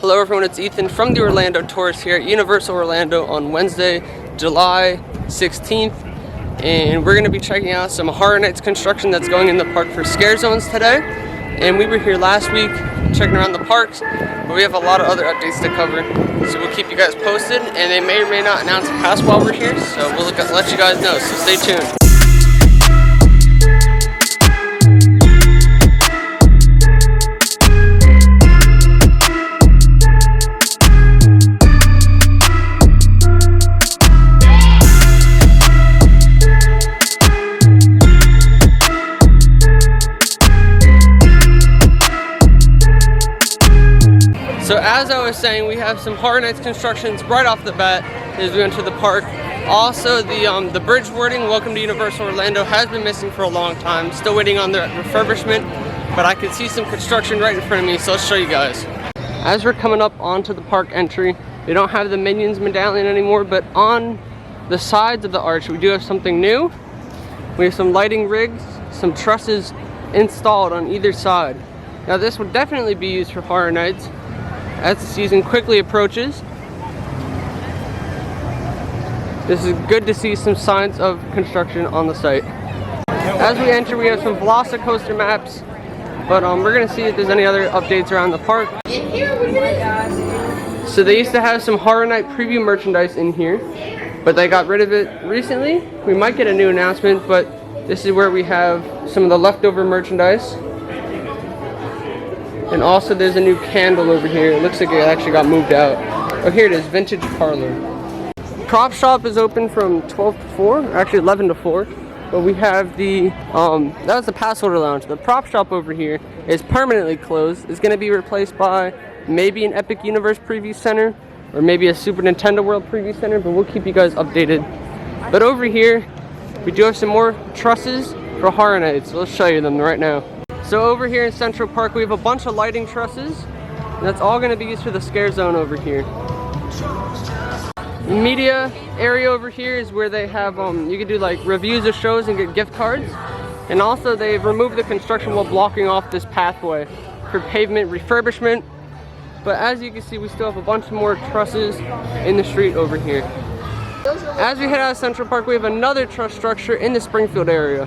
Hello everyone, it's Ethan from the Orlando Tours here at Universal Orlando on Wednesday, July 16th. And we're going to be checking out some Horror Nights construction that's going in the park for scare zones today. And we were here last week checking around the parks, but we have a lot of other updates to cover. So we'll keep you guys posted, and they may or may not announce a pass while we're here, so we'll let you guys know, so stay tuned. So as I was saying, we have some Horror Nights constructions right off the bat as we enter the park. Also, the bridge wording, "Welcome to Universal Orlando," has been missing for a long time. Still waiting on the refurbishment, but I can see some construction right in front of me, so I'll show you guys. As we're coming up onto the park entry, we don't have the Minions medallion anymore, but on the sides of the arch, we do have something new. We have some lighting rigs, some trusses installed on either side. Now this would definitely be used for Horror Nights as the season quickly approaches. This is good to see some signs of construction on the site. As we enter, we have some Velocicoaster maps, but we're gonna see if there's any other updates around the park. So they used to have some Horror Night preview merchandise in here, but they got rid of it recently. We might get a new announcement, but this is where we have some of the leftover merchandise. And also there's a new candle over here. It looks like it actually got moved out. Oh, here it is, Vintage Parlor. Prop shop is open from 12 to 4, actually 11 to 4. But we have the, that was the pass holder lounge. The prop shop over here is permanently closed. It's gonna be replaced by maybe an Epic Universe Preview Center or maybe a Super Nintendo World Preview Center, but we'll keep you guys updated. But over here, we do have some more trusses for Horror Nights. So let's show you them right now. So over here in Central Park, we have a bunch of lighting trusses, and that's all going to be used for the scare zone over here. The media area over here is where they have, you can do like reviews of shows and get gift cards. And also they've removed the construction while blocking off this pathway for pavement refurbishment. But as you can see, we still have a bunch more trusses in the street over here. As we head out of Central Park, we have another truss structure in the Springfield area.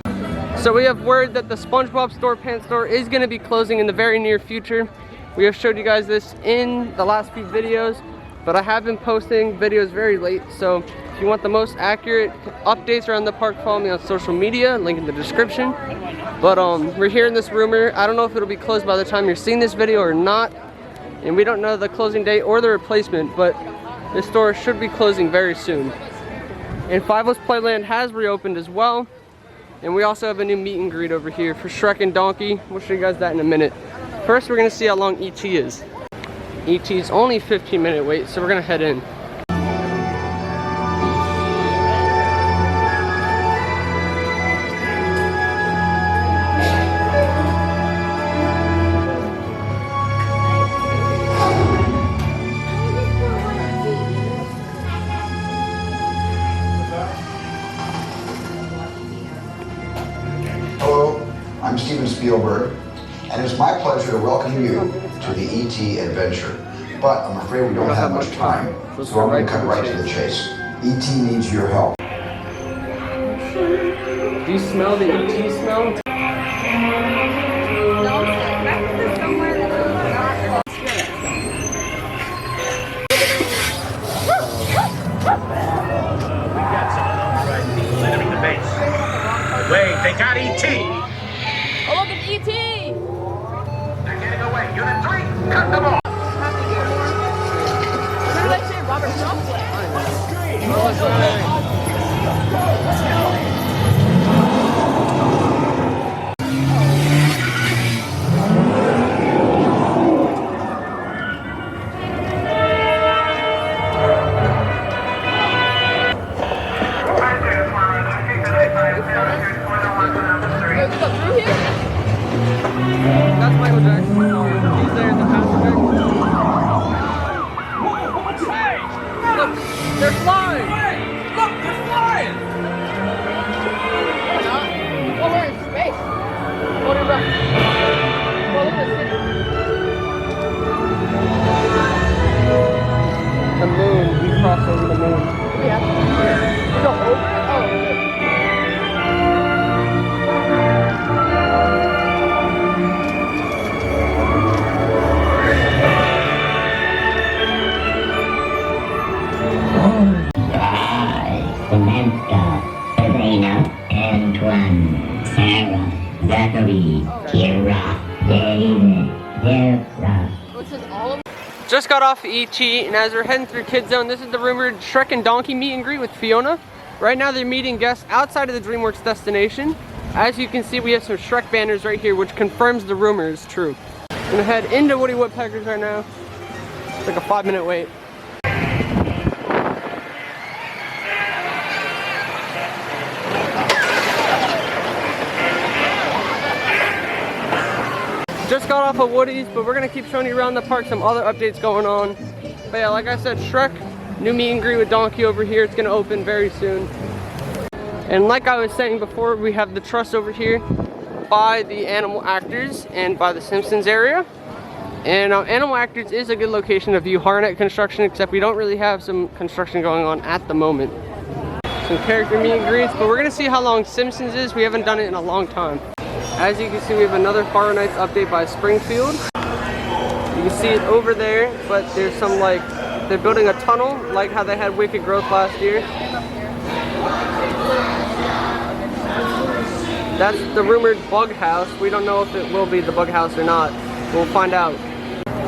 So we have word that the SpongeBob SquarePants store is going to be closing in the very near future. We have showed you guys this in the last few videos, but I have been posting videos very late. So if you want the most accurate updates around the park, follow me on social media, link in the description. But we're hearing this rumor. I don't know if it'll be closed by the time you're seeing this video or not. And we don't know the closing date or the replacement, but this store should be closing very soon. And Five O's Playland has reopened as well. And we also have a new meet and greet over here for Shrek and Donkey. We'll show you guys that in a minute. First, we're gonna see how long ET is. ET's only 15-minute wait, so we're gonna head in. I'm Steven Spielberg, and it's my pleasure to welcome you to the ET adventure. But I'm afraid we don't have much time, so I'm going to cut right to the chase. ET needs your help. Do you smell the ET smell? We got some unauthorized people entering the base. Wait, they got ET! Oh, look, it's ET! They're getting away. Unit 3, cut them off! Who did I say Robert Johnson? Zachary, Kira, David, Hilda. Just got off ET, and as we're heading through Kid Zone, this is the rumored Shrek and Donkey meet and greet with Fiona. Right now they're meeting guests outside of the DreamWorks destination. As you can see, we have some Shrek banners right here, which confirms the rumor is true. I'm gonna head into Woody Woodpeckers right now. It's like a 5-minute wait. Just got off of Woody's, but we're gonna keep showing you around the park some other updates going on. But yeah, like I said, Shrek, new meet and greet with Donkey over here. It's gonna open very soon. And like I was saying before, we have the truss over here by the Animal Actors and by the Simpsons area. And Animal Actors is a good location to view Horror Night construction, except we don't really have some construction going on at the moment. Some character meet and greets, but we're gonna see how long Simpsons is. We haven't done it in a long time. As you can see, we have another Horror Nights update by Springfield. You can see it over there, but there's some like, they're building a tunnel, like how they had Wicked Growth last year. That's the rumored bug house. We don't know if it will be the bug house or not. We'll find out.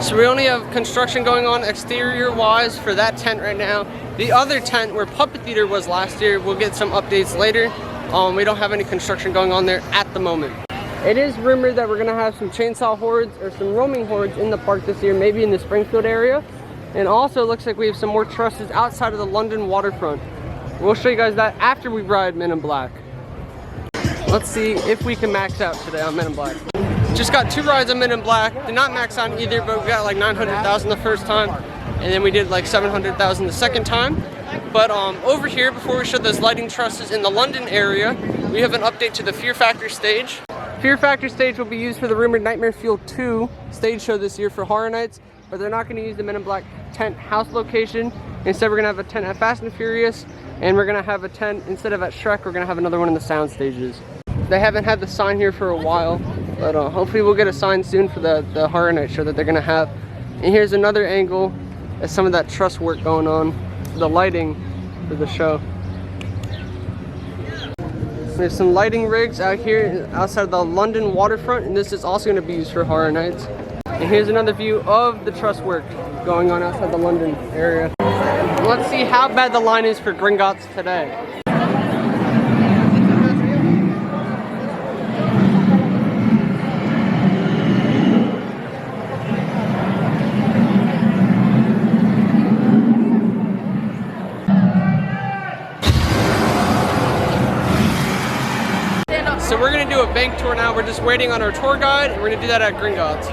So we only have construction going on exterior wise for that tent right now. The other tent where Puppet Theater was last year, we'll get some updates later. We don't have any construction going on there at the moment. It is rumored that we're gonna have some chainsaw hordes or some roaming hordes in the park this year, maybe in the Springfield area. And also looks like we have some more trusses outside of the London waterfront. We'll show you guys that after we ride Men in Black. Let's see if we can max out today on Men in Black. Just got 2 rides on Men in Black. Did not max out either, but we got like 900,000 the first time. And then we did like 700,000 the second time. But over here, before we show those lighting trusses in the London area, we have an update to the Fear Factor stage. Fear Factor stage will be used for the rumored Nightmare Fuel 2 stage show this year for Horror Nights, but they're not going to use the Men in Black tent house location. Instead, we're going to have a tent at Fast and Furious, and we're going to have a tent, instead of at Shrek, we're going to have another one in the sound stages. They haven't had the sign here for a while, but hopefully we'll get a sign soon for the Horror Night show that they're going to have. And here's another angle of some of that truss work going on, the lighting for the show. There's some lighting rigs out here outside the London waterfront, and this is also going to be used for Horror Nights. And here's another view of the truss work going on outside the London area. Let's see how bad the line is for Gringotts today. So we're gonna do a bank tour now. We're just waiting on our tour guide, and we're gonna do that at Gringotts.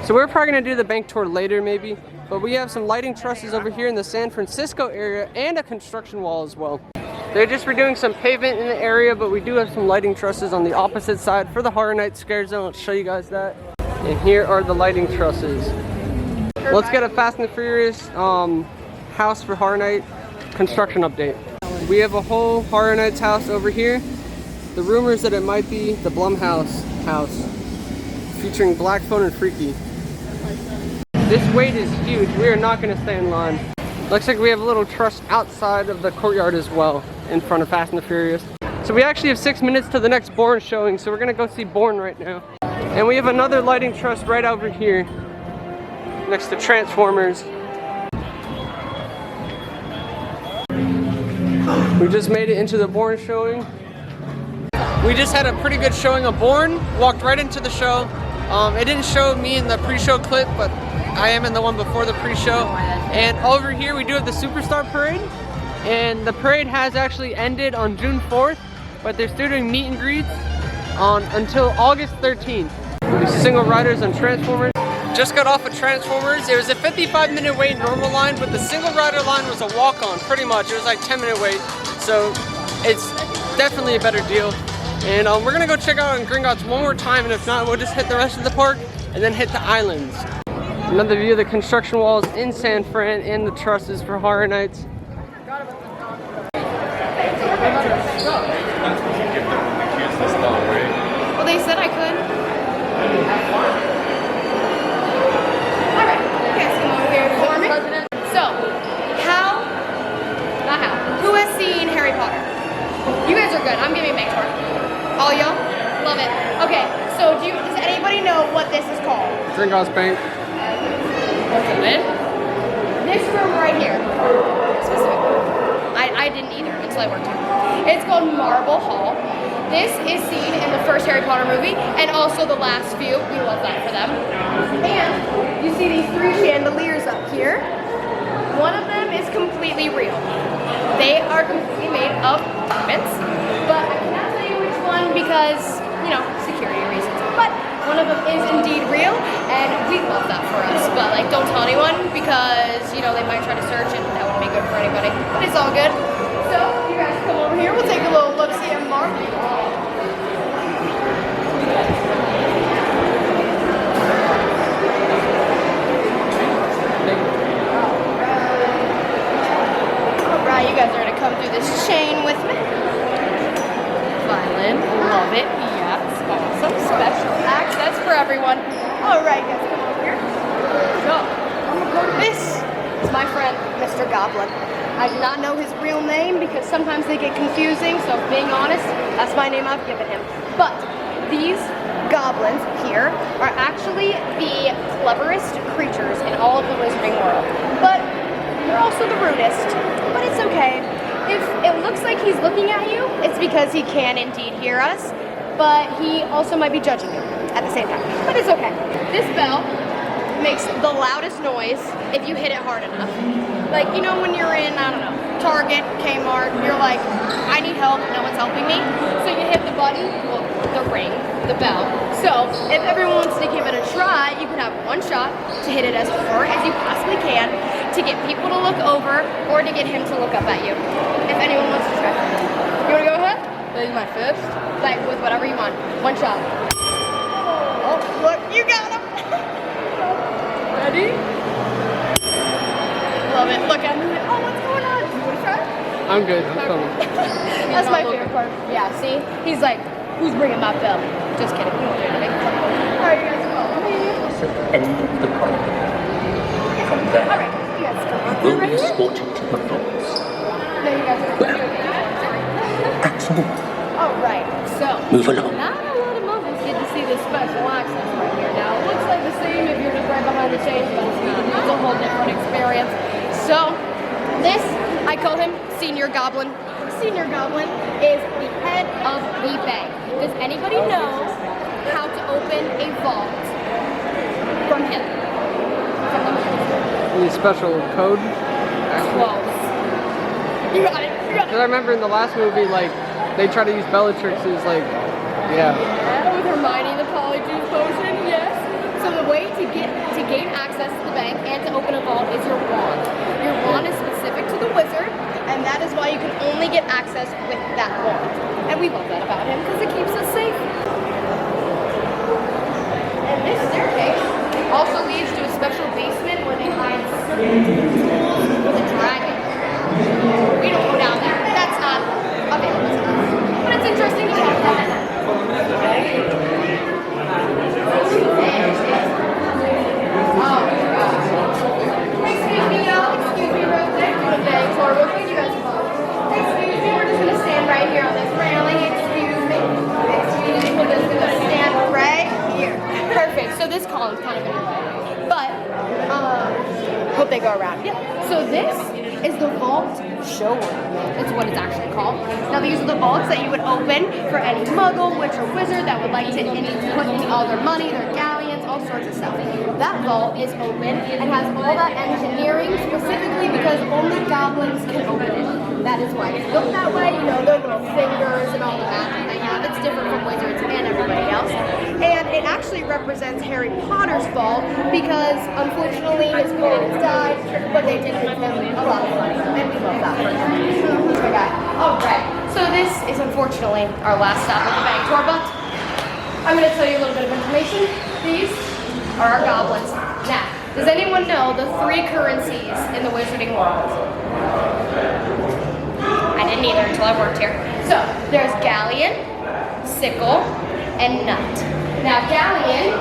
So we're probably gonna do the bank tour later maybe, but we have some lighting trusses over here in the San Francisco area and a construction wall as well. They're just redoing some pavement in the area, but we do have some lighting trusses on the opposite side for the Horror Nights Scare Zone. I'll show you guys that. And here are the lighting trusses. Let's get a Fast and the Furious house for Horror Night construction update. We have a whole Horror Nights house over here. The rumor is that it might be the Blumhouse house, featuring Black Phone and Freaky. This wait is huge. We are not going to stay in line. Looks like we have a little truss outside of the courtyard as well, in front of Fast and the Furious. So we actually have 6 minutes to the next Bourne showing, so we're going to go see Bourne right now. And we have another lighting truss right over here, next to Transformers. We just made it into the Bourne showing. We just had a pretty good showing of Bourne, walked right into the show. It didn't show me in the pre-show clip, but I am in the one before the pre-show. And over here we do have the Superstar Parade, and the parade has actually ended on June 4th, but they're still doing meet and greets until August 13th. Single riders on Transformers. Just got off of Transformers. It was a 55-minute wait normal line, but the single rider line was a walk-on pretty much. It was like 10-minute wait, so it's definitely a better deal. And we're gonna go check out on Gringotts one more time, and if not, we'll just hit the rest of the park and then hit the islands. Another view of the construction walls in San Fran and the trusses for Horror Nights. Well, they said I could. Alright, okay, so come over here for me. So, who has seen Harry Potter? You guys are good. I'm giving a bank tour. All y'all? Love it. Okay, so Gringotts Bank. What's it in? This room right here, specifically. I didn't either until I worked here. It's called Marble Hall. This is seen in the first Harry Potter movie and also the last few. We love that for them. And you see these 3 chandeliers up here. One of them is completely real. They are completely made of ornaments, but I cannot tell you which one because, you know, security reasons. But one of them is indeed real, and we love that for us. But like, don't tell anyone because, you know, they might try to search and that wouldn't be good for anybody. But it's all good. So, you guys come over here. We'll take a little look-see at Marble. Alright, you guys are gonna come through this chain with me. Violin, love it. Yes, awesome. Special access for everyone. Alright, guys, come over here. So, I'm gonna go to this. It's my friend, Mr. Goblin. I do not know his real name because sometimes they get confusing, so being honest, that's my name I've given him. But these goblins here are actually the cleverest creatures in all of the wizarding world. But they're also the rudest. But it's okay. If it looks like he's looking at you, it's because he can indeed hear us, but he also might be judging you at the same time. But it's okay. This bell makes the loudest noise if you hit it hard enough. Like, you know when you're in, I don't know, Target, Kmart, you're like, I need help, no one's helping me. So you hit the button, well, the ring, the bell. So if everyone wants to give it a try, you can have one shot to hit it as hard as you possibly can to get people to look over or to get him to look up at you. If anyone wants to try. You wanna go ahead? Use my fist? Like with whatever you want. One shot. Oh, look, you got him. Ready? Love it. Look at him. Oh, what's going on? You want to try? I'm good. I'm coming. That's my favorite part. Yeah, see? He's like, who's bringing my bell? Just kidding. We won't do anything. Alright, you guys follow me. End the corridor. From there, Alright, you guys come on. we'll Right be here? escorted to the vaults. No, you guys are sorry. That's all. Alright, so. Move along. Not a lot of muggles get to see this special access right here. Now, it looks like the same if you're just right behind the chain, but it's not. It's a whole different experience. So, this, I call him Senior Goblin. Senior Goblin is the head of the bank. Does anybody know how to open a vault from him? Any special code? Close. You got it. You got it. Because I remember in the last movie, like, they try to use Bellatrix's, like, yeah. Yeah, with Hermione the Polyjuice potion, yes. So the way to gain access to the bank and to open a vault is your wand. Your wand is specific to the wizard, and that is why you can only get access with that wand. And we love that about him because it keeps us safe. And this staircase also leads to a special basement where they hide tools with a dragon. We don't go down there. That's not available to us. But it's interesting to talk about that. Excuse me, real quick. Thanks, horrible. Thank you guys so much. Excuse me, we're just gonna stand right here on this railing. Excuse me. Excuse me, we're just gonna stand right here. Perfect. So this column's kind of in the way. But, hope they go around. Yeah. So this is the vault showroom. That's what it's actually called. Now these are the vaults that you would open for any muggle, witch, or wizard that would like to put in all their money, their galleons, all sorts of stuff. That vault is open and has all that engineering specifically because only goblins can open it. That is why it's built that way. You know, their little fingers and all the magic they have. It's different from wizards and everybody else. And it actually represents Harry Potter's vault because unfortunately his parents died, but they did give him a lot of money. And we love that for him. Alright, so this is unfortunately our last stop at the bank tour, but I'm going to tell you a little bit of information. These are our goblins. Now, does anyone know the 3 currencies in the wizarding world? I didn't either until I worked here. So, there's galleon, sickle, and nut. Now, galleon,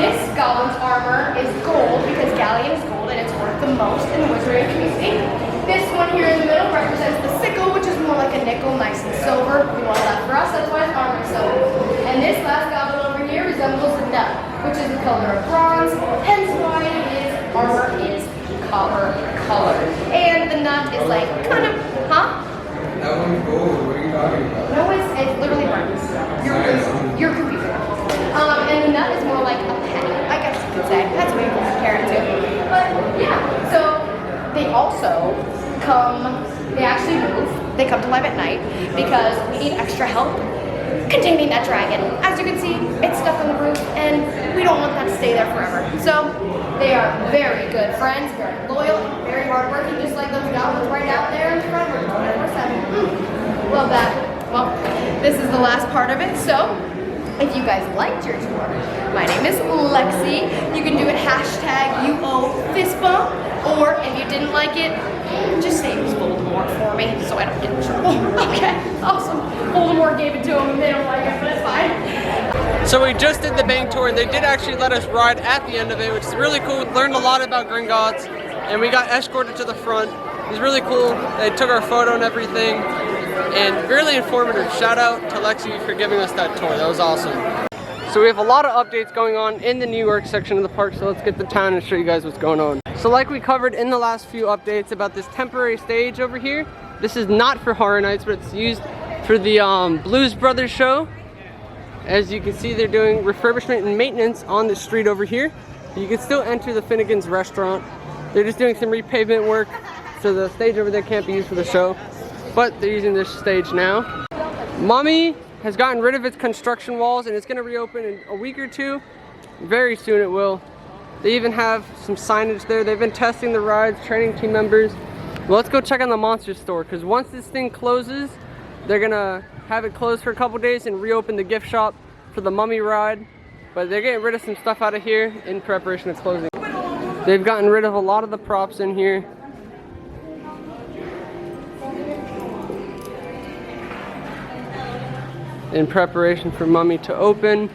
this goblin's armor is gold because galleon is gold and it's worth the most in the wizarding community. This one here in the middle represents the sickle, which is more like a nickel, nice and silver. We want that for us, that's why his armor is so gold. And this last goblin over here resembles the nut, which which is the color of bronze, hence why his armor is copper colored. And the nut is like kind of, huh? That one's gold. What are you talking about? No, it's literally bronze. You're confused. And the nut is more like a penny, I guess you could say. That's what you can compare it to. But yeah, so they also they actually move. They come to life at night because we need extra help containing that dragon. As you can see, it's stuck on the roof and we don't want that to stay there forever. So they are very good friends, very loyal, very hardworking, just like those goblins right out there in the front room, 24/7. Love that. Well, this is the last part of it, so if you guys liked your tour, my name is Lexi. You can do it #UOFistbump, or if you didn't like it, just say it was Voldemort for me so I don't get in trouble. Okay, awesome. Voldemort gave it to him and they don't like it, but it's fine. So we just did the bank tour and they did actually let us ride at the end of it, which is really cool. Learned a lot about Gringotts and we got escorted to the front. It was really cool. They took our photo and everything and really informative. Shout out to Lexi for giving us that tour. That was awesome. So we have a lot of updates going on in the New York section of the park, so let's get to town and show you guys what's going on. So like we covered in the last few updates about this temporary stage over here, this is not for Horror Nights, but it's used for the Blues Brothers show. As you can see, they're doing refurbishment and maintenance on the street over here. You can still enter the Finnegan's restaurant. They're just doing some repavement work, so the stage over there can't be used for the show, but they're using this stage now. Mummy has gotten rid of its construction walls and it's going to reopen in a week or two. Very soon it will. They even have some signage there. They've been testing the rides, training team members. Well, let's go check on the monster store because once this thing closes, they're going to have it closed for a couple days and reopen the gift shop for the Mummy ride. But they're getting rid of some stuff out of here in preparation of closing. They've gotten rid of a lot of the props in here. In preparation for Mummy to open.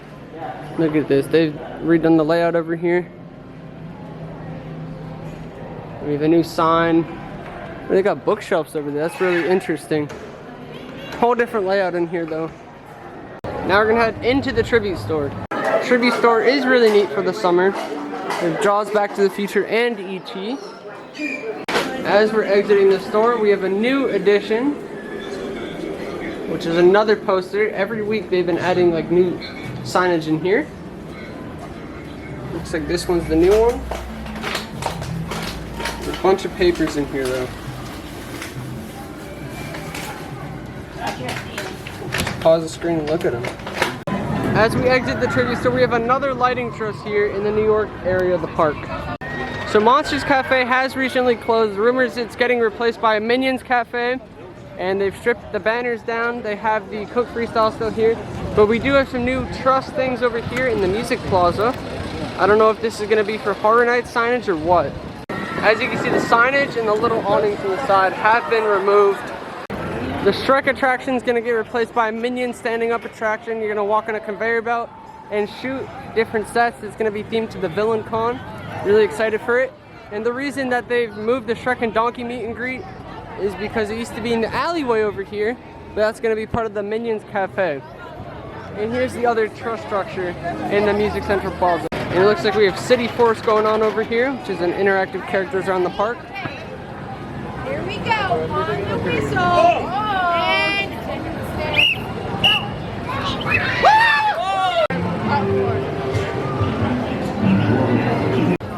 Look at this, they've redone the layout over here. We have a new sign. They got bookshelves over there, that's really interesting. Whole different layout in here though. Now we're gonna head into the tribute store. Tribute store is really neat for the summer. It draws Back to the Future and E.T. As we're exiting the store, we have a new addition, which is another poster. Every week they've been adding like new signage in here. Looks like this one's the new one. There's a bunch of papers in here though. Just pause the screen and look at them. As we exit the tribute store, we have another lighting truss here in the New York area of the park. So Monsters Cafe has recently closed. The rumor is it's getting replaced by a Minions Cafe. And they've stripped the banners down. They have the Cook Freestyle still here. But we do have some new truss things over here in the Music Plaza. I don't know if this is gonna be for Horror Nights signage or what. As you can see, the signage and the little awnings on the side have been removed. The Shrek attraction is gonna get replaced by a Minion standing up attraction. You're gonna walk on a conveyor belt and shoot different sets. It's gonna be themed to the Villain Con. Really excited for it. And the reason that they've moved the Shrek and Donkey meet and greet is because it used to be in the alleyway over here, but that's going to be part of the Minions Cafe. And here's the other truss structure in the Music Central Plaza. And it looks like we have City Force going on over here, which is an interactive characters around the park. Here we go, on the whistle, and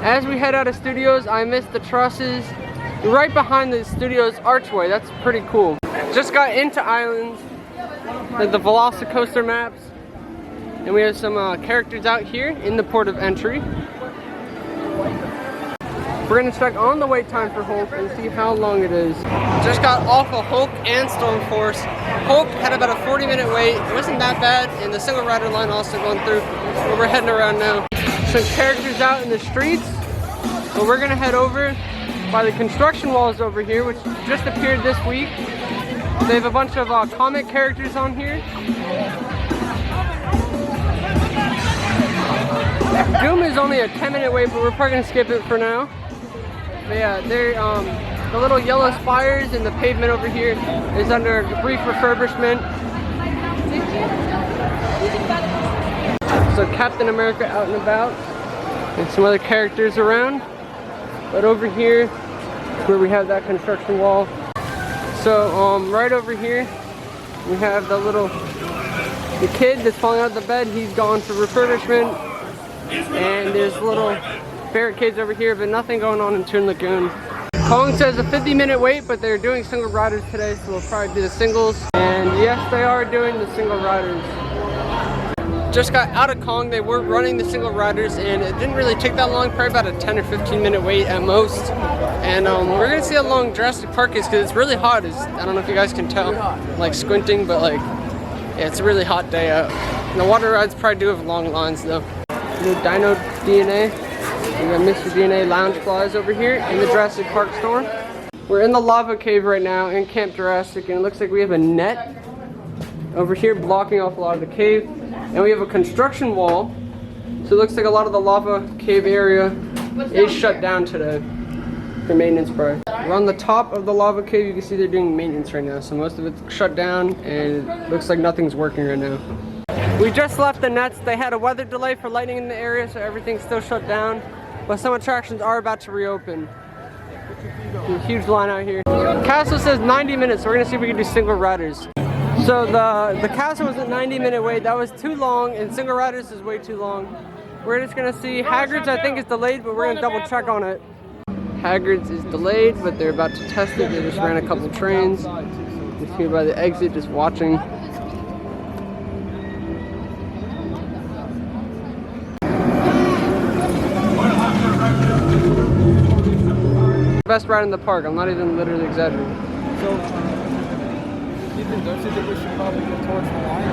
As we head out of studios, I missed the Trusses. Right behind the studio's archway, that's pretty cool. Just got into Islands, like the Velocicoaster maps, and we have some characters out here in the port of entry. We're gonna check on the wait time for Hulk and see how long it is. Just got off of Hulk and Storm Force. Hulk had about a 40-minute wait. It wasn't that bad, and the single rider line also going through. But we're heading around now. Some characters out in the streets, but we're gonna head over by the construction walls over here, which just appeared this week. They have a bunch of comic characters on here. Doom is only a 10-minute wait, but we're probably gonna skip it for now. But yeah, they're the little yellow spires and the pavement over here is under brief refurbishment. Also Captain America out and about, and some other characters around. But over here, where we have that construction wall. So right over here, we have the kid that's falling out of the bed. He's gone for refurbishment. And there's little barricades over here, but nothing going on in Toon Lagoon. Kong says a 50-minute wait, but they're doing single riders today, so we'll probably do the singles. And yes, they are doing the single riders. Just got out of Kong, they were running the single riders, and it didn't really take that long, probably about a 10 or 15-minute wait at most. And we're gonna see how long Jurassic Park is, because it's really hot. I don't know if you guys can tell, like squinting, but like, yeah, it's a really hot day out. And the water rides probably do have long lines though. The Dino DNA. We got Mr. DNA lounge flies over here in the Jurassic Park store. We're in the lava cave right now in Camp Jurassic, and it looks like we have a net over here blocking off a lot of the cave. And we have a construction wall. So it looks like a lot of the lava cave area is shut down today for maintenance probably. We're on the top of the lava cave. You can see they're doing maintenance right now. So most of it's shut down and it looks like nothing's working right now. We just left the nets. They had a weather delay for lightning in the area, so everything's still shut down. But some attractions are about to reopen. There's a huge line out here. Castle says 90 minutes, so we're gonna see if we can do single riders. So the castle was a 90-minute wait. That was too long, and single riders is way too long. We're just gonna see Hagrid's. I think is delayed, but we're gonna double check on it. Hagrid's is delayed, but they're about to test it. They just ran a couple trains. Just here by the exit, just watching. Best ride in the park. I'm not even literally exaggerating. So, Ethan, don't you think we should probably go towards the line?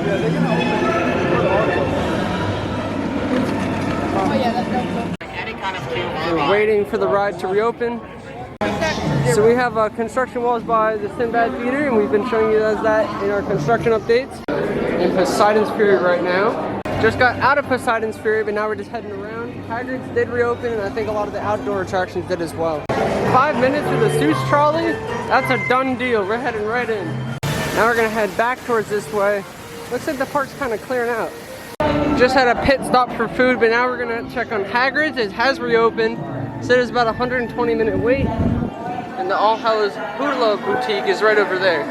Yeah, they're gonna open. Oh yeah, that's We're waiting for the ride to reopen. So we have construction walls by the Sinbad Theater, and we've been showing you guys that in our construction updates. In Poseidon's Fury right now. Just got out of Poseidon's Fury, but now we're just heading around. Hagrid's did reopen, and I think a lot of the outdoor attractions did as well. 5 minutes for the Seuss trolley, that's a done deal. We're heading right in. Now we're gonna head back towards this way. Looks like the park's kind of clearing out. Just had a pit stop for food, but now we're gonna check on Hagrid's. It has reopened. Said it's about a 120-minute wait. And the All Hallows Hula Boutique is right over there.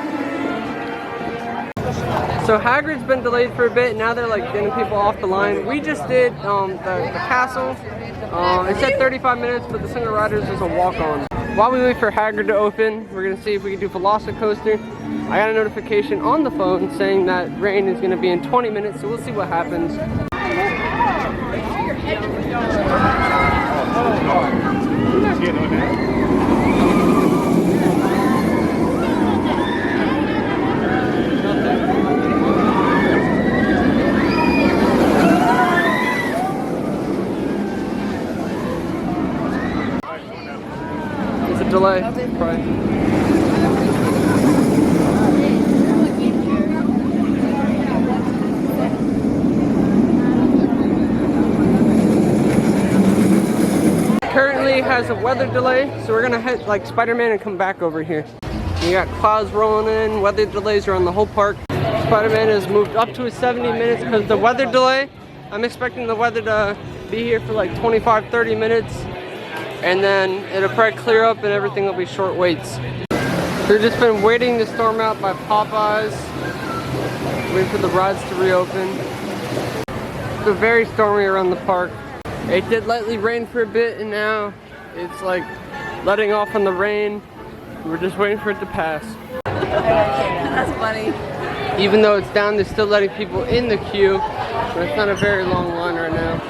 So Hagrid's been delayed for a bit. Now they're like getting people off the line. We just did the castle. It said 35 minutes, but the single riders is a walk-on. While we wait for Hagrid to open, we're gonna see if we can do Velocicoaster. I got a notification on the phone saying that rain is gonna be in 20 minutes, so we'll see what happens. Delay, probably. Currently has a weather delay, so we're gonna head like Spider-Man and come back over here. We got clouds rolling in, weather delays are on the whole park. Spider-Man has moved up to 70 minutes because the weather delay. I'm expecting the weather to be here for like 25-30 minutes. And then it'll probably clear up and everything will be short waits. We've just been waiting to storm out by Popeyes. Waiting for the rides to reopen. It's very stormy around the park. It did lightly rain for a bit, and now it's like letting off on the rain. We're just waiting for it to pass. That's funny. Even though it's down, they're still letting people in the queue. But it's not a very long line right now.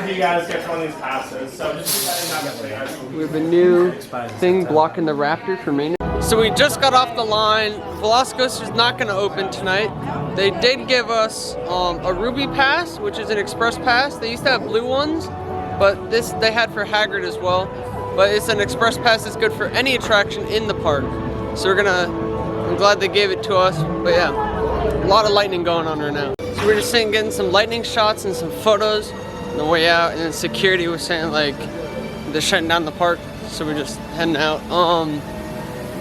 You guys get one of these passes, so just we have a new thing blocking the Raptor for maintenance. So we just got off the line. Velocicoaster is not going to open tonight. They did give us a Ruby Pass, which is an express pass. They used to have blue ones, but this they had for Hagrid as well. But it's an express pass that's good for any attraction in the park. So we're I'm glad they gave it to us. But yeah, a lot of lightning going on right now. So we're just saying getting some lightning shots and some photos on the way out, and then security was saying like they're shutting down the park, so we're just heading out.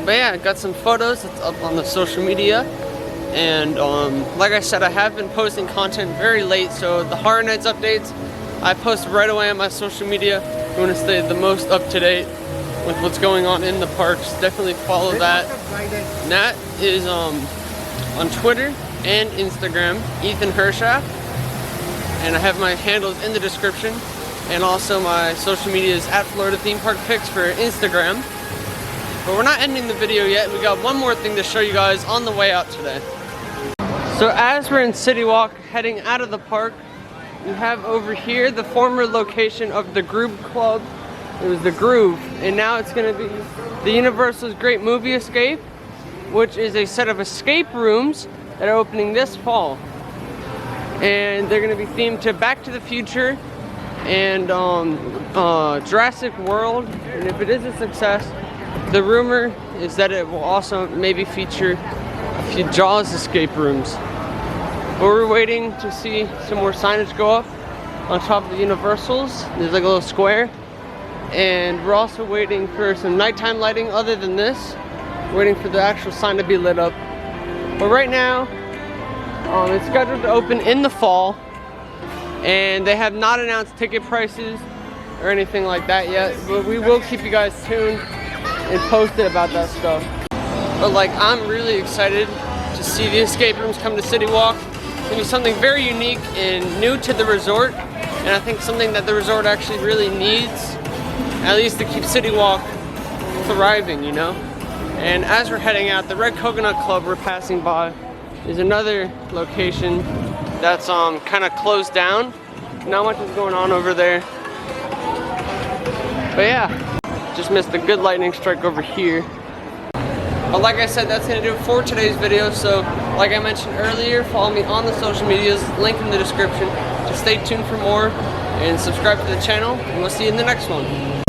But yeah, got some photos. It's up on the social media. And like I said, I have been posting content very late, so the Horror Nights updates I post right away on my social media. If you want to stay the most up to date with what's going on in the parks, definitely follow that. And that is on Twitter and Instagram, Ethan Hershaft, and I have my handles in the description, and also my social media is at Florida Theme Park Pics for Instagram. But we're not ending the video yet. We got one more thing to show you guys on the way out today. So as we're in City Walk heading out of the park, we have over here the former location of the Groove Club. It was the Groove, and now it's going to be the Universal's Great Movie Escape, which is a set of escape rooms that are opening this fall. And they're going to be themed to Back to the Future and Jurassic World. And if it is a success, the rumor is that it will also maybe feature a few Jaws escape rooms. But we're waiting to see some more signage go up on top of the Universals. There's like a little square. And we're also waiting for some nighttime lighting other than this. We're waiting for the actual sign to be lit up. But right now, it's scheduled to open in the fall. And they have not announced ticket prices or anything like that yet. But we will keep you guys tuned and posted about that stuff. But like, I'm really excited to see the escape rooms come to City Walk. It's gonna be something very unique and new to the resort, and I think something that the resort actually really needs, at least to keep City Walk thriving, you know? And as we're heading out, the Red Coconut Club we're passing by is another location that's kind of closed down. Not much is going on over there. But yeah, just missed a good lightning strike over here. But like I said, that's going to do it for today's video. So like I mentioned earlier, follow me on the social medias, link in the description. Just stay tuned for more and subscribe to the channel, and we'll see you in the next one.